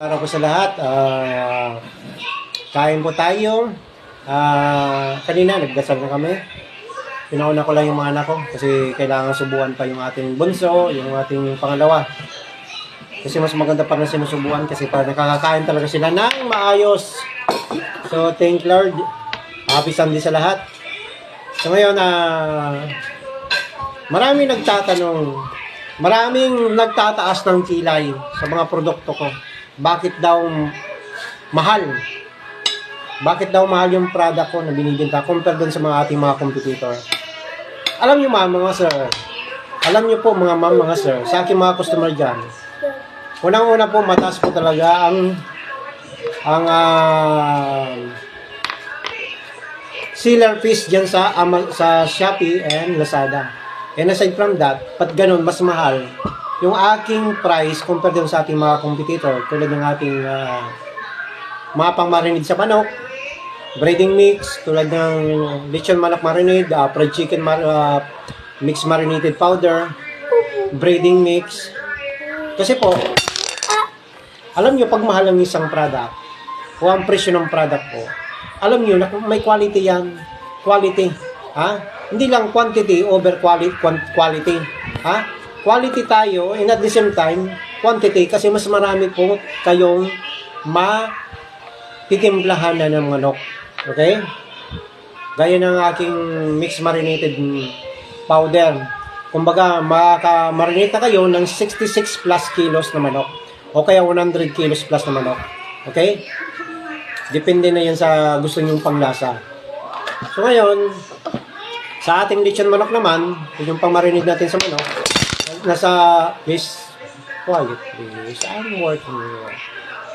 Para po sa lahat, kain po tayo. Kanina, nagdasal na kami. Pinauna ko lang yung mga anak ko kasi kailangan subuan pa yung ating bunso, yung ating pangalawa. Kasi mas maganda pa na sinusubuan kasi para nakakakain talaga sila ng maayos. So, thank Lord. Happy Sunday sa lahat. So, ngayon, maraming nagtataas ng kilay sa mga produkto ko. Bakit daw mahal? Bakit daw mahal yung product ko na binibenta compare dun sa mga ating mga competitor? Alam niyo mga sir, alam niyo po mga mga sir, sa aking mga customer dyan, unang-una po mataas po talaga ang seller fees dyan sa Shopee and Lazada. And aside from that, pat ganun, mas mahal yung aking price compared dun sa ating mga competitor, tulad ng ating mga pang-marinade sa manok, breading mix, tulad ng lechon manok marinade, fried chicken mix marinated powder, breading mix. Kasi po, alam nyo, pag mahal ang isang product, o ang presyo ng product po, alam nyo, may quality yan. Quality. Hindi lang quantity over quality. Quality tayo, and at the same time, quantity, kasi mas marami po kayong matitimplahan na ng manok. Okay? Gaya ng aking mixed marinated powder. Kumbaga, makaka-marinate na kayo ng 66 plus kilos na manok. O kaya 100 kilos plus na manok. Okay? Depende na yan sa gusto nyong panglasa. So ngayon, sa ating lechon manok naman, yung pang-marinate natin sa manok, nasa, please, quiet please, I'm working here.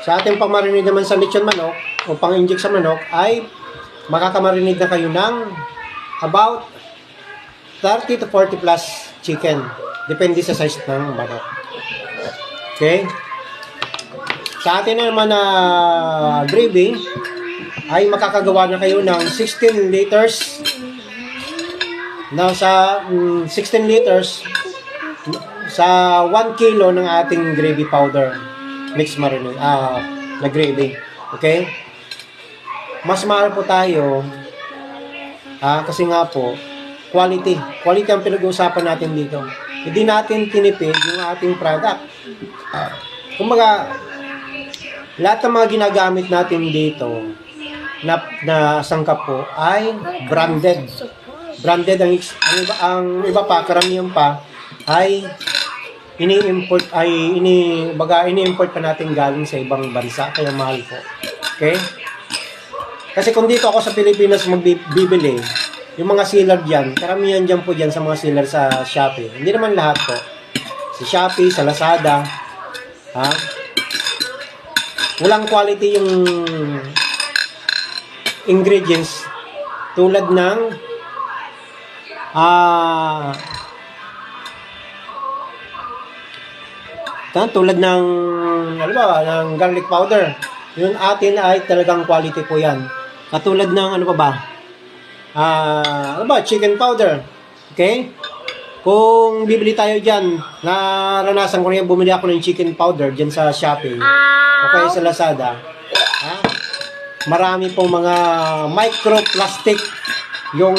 Sa ating pang-marinate naman sa lechon manok, o pang-inject sa manok, ay makakamarinate na kayo ng about 30 to 40 plus chicken. Depende sa size ng manok. Okay? Sa atin naman na gravy, ay makakagawa na kayo ng 16 liters. Now, sa 16 liters, sa 1 kilo ng ating gravy powder, mixed marinade, na gravy. Okay? Mas mahal po tayo, kasi nga po, quality. Quality ang pinag-uusapan natin dito. Hindi natin tinipid yung ating product. Kumbaga, lahat ng mga ginagamit natin dito na sangkap po ay branded. Branded ang iba pa, karamihan pa ay ini-import pa natin galing sa ibang bansa, kaya mahal po. Okay? Kasi kung dito ako sa Pilipinas magbibili, yung mga seller diyan, karamihan diyan po diyan sa mga seller sa Shopee. Hindi naman lahat po. Sa Shopee, sa Lazada, walang quality yung ingredients tulad ng tulad ng ng garlic powder. Yung atin ay talagang quality po yan. Katulad ng chicken powder. Okay? Kung bibili tayo dyan, naranasan ko rin bumili ako ng chicken powder dyan sa Shopee o kaya sa Lazada. Marami pong mga microplastic yung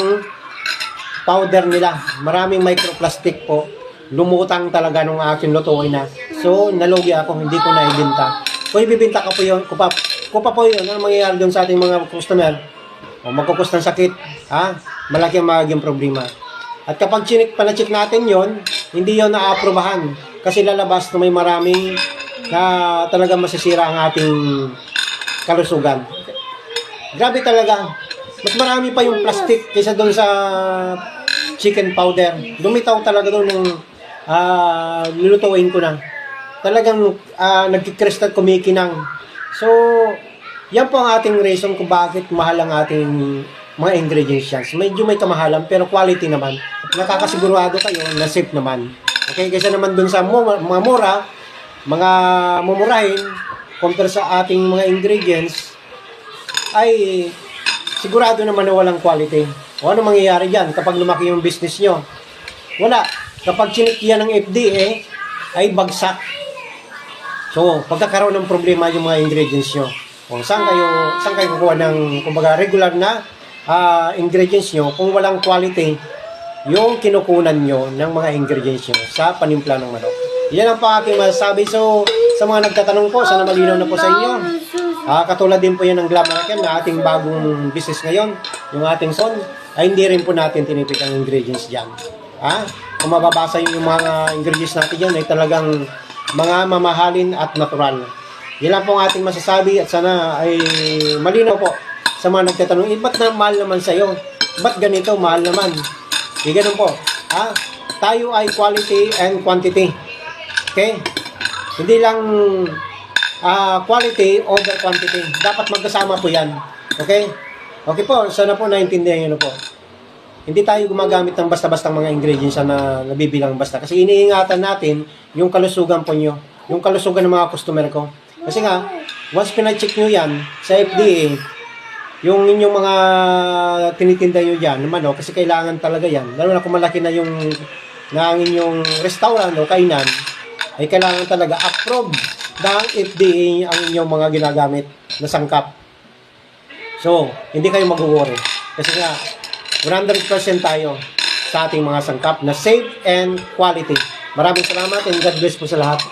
powder nila. Maraming microplastic po. Lumutang talaga nung aking lutuin na. So, nalugi ako, hindi ko na ibenta. Kung ibibenta ko po yun, kupa po yun, ano mangyayari doon sa ating mga customer? O magkukos ng sakit, malaki ang magiging problema. At kapag panacheck natin yon, hindi yon naaprubahan. Kasi lalabas na may maraming na talaga masisira ang ating kalusugan. Grabe talaga. Mas marami pa yung plastic kaysa doon sa chicken powder. Lumitaw talaga doon ng nilutuin ko na. Talagang nagkikristal kumikinang. So, yan po ang ating reason kung bakit mahal ang ating mga ingredients. Medyo may kamahalan pero quality naman. Nakakasigurado kayo na safe naman. Okay, kaysa naman dun sa mga mura, mga mumurahin, compare sa ating mga ingredients, ay sigurado naman na walang quality. O ano mangyayari dyan kapag lumaki yung business nyo? Wala. Kapag chinik yan ng FDA, ay bagsak. So, pagkakaroon ng problema yung mga ingredients nyo, kung saan kayo kukuha ng, kumbaga, regular na ingredients nyo, kung walang quality, yung kinukunan nyo ng mga ingredients nyo sa panimpla ng manok. Yan ang aking masasabi. So, sa mga nagtatanong po, sana malinaw na po sa inyo. Katulad din po yan ng Glam Market na ating bagong business ngayon, yung ating son, ay hindi rin po natin tinipid ang ingredients dyan. Kung mababasa yung mga ingredients natin dyan, ay talagang mga mamahalin at natural. Yan lang po ang ating masasabi at sana ay malinaw po sa mga nagtatanong, ba't na mahal naman sa'yo? Ba't ganito, mahal naman? Ganun po. Tayo ay quality and quantity. Okay? Hindi lang quality over quantity. Dapat magkasama po yan. Okay? Okay po, sana po naintindihan nyo po. Hindi tayo gumagamit ng basta-bastang mga ingredients na nabibilang basta. Kasi iniingatan natin yung kalusugan po nyo. Yung kalusugan ng mga customer ko. Kasi nga, once pina-check nyo yan sa FDA, yung inyong mga tinitinda nyo dyan, naman, kasi kailangan talaga yan. Lalo na kung malaki na yung na ang inyong restaurant o kainan, ay kailangan talaga approve ng FDA ang inyong mga ginagamit na sangkap. So, hindi kayo mag-worry. Kasi nga, 100% tayo sa ating mga sangkap na safe and quality. Maraming salamat and God bless po sa lahat.